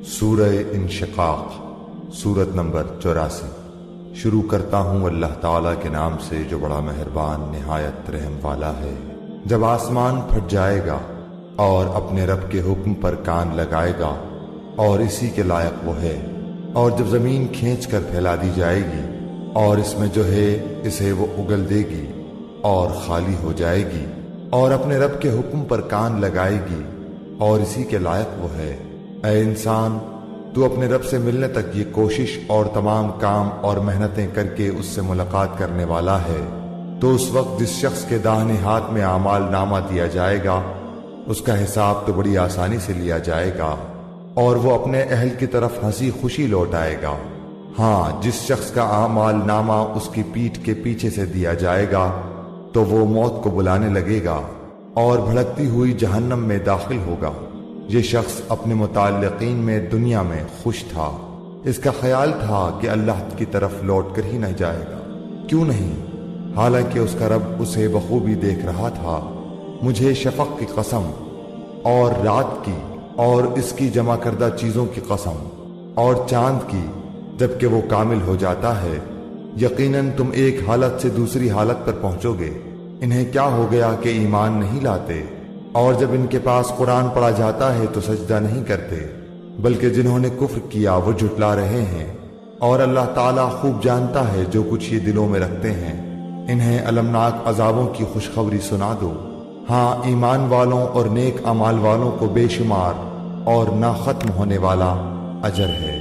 سورہ انشقاق سورت نمبر 84۔ شروع کرتا ہوں اللہ تعالیٰ کے نام سے جو بڑا مہربان نہایت رحم والا ہے۔ جب آسمان پھٹ جائے گا اور اپنے رب کے حکم پر کان لگائے گا اور اسی کے لائق وہ ہے، اور جب زمین کھینچ کر پھیلا دی جائے گی اور اس میں جو ہے اسے وہ اگل دے گی اور خالی ہو جائے گی اور اپنے رب کے حکم پر کان لگائے گی اور اسی کے لائق وہ ہے۔ اے انسان، تو اپنے رب سے ملنے تک یہ کوشش اور تمام کام اور محنتیں کر کے اس سے ملاقات کرنے والا ہے، تو اس وقت جس شخص کے داہنے ہاتھ میں اعمال نامہ دیا جائے گا اس کا حساب تو بڑی آسانی سے لیا جائے گا اور وہ اپنے اہل کی طرف ہنسی خوشی لوٹ آئے گا۔ ہاں، جس شخص کا اعمال نامہ اس کی پیٹھ کے پیچھے سے دیا جائے گا تو وہ موت کو بلانے لگے گا اور بھڑکتی ہوئی جہنم میں داخل ہوگا۔ یہ شخص اپنے متعلقین میں دنیا میں خوش تھا، اس کا خیال تھا کہ اللہ کی طرف لوٹ کر ہی نہ جائے گا، کیوں نہیں، حالانکہ اس کا رب اسے بخوبی دیکھ رہا تھا۔ مجھے شفق کی قسم اور رات کی اور اس کی جمع کردہ چیزوں کی قسم اور چاند کی جبکہ وہ کامل ہو جاتا ہے، یقیناً تم ایک حالت سے دوسری حالت پر پہنچو گے۔ انہیں کیا ہو گیا کہ ایمان نہیں لاتے، اور جب ان کے پاس قرآن پڑھا جاتا ہے تو سجدہ نہیں کرتے، بلکہ جنہوں نے کفر کیا وہ جھٹلا رہے ہیں، اور اللہ تعالیٰ خوب جانتا ہے جو کچھ یہ دلوں میں رکھتے ہیں۔ انہیں المناک عذابوں کی خوشخبری سنا دو۔ ہاں، ایمان والوں اور نیک اعمال والوں کو بے شمار اور نہ ختم ہونے والا اجر ہے۔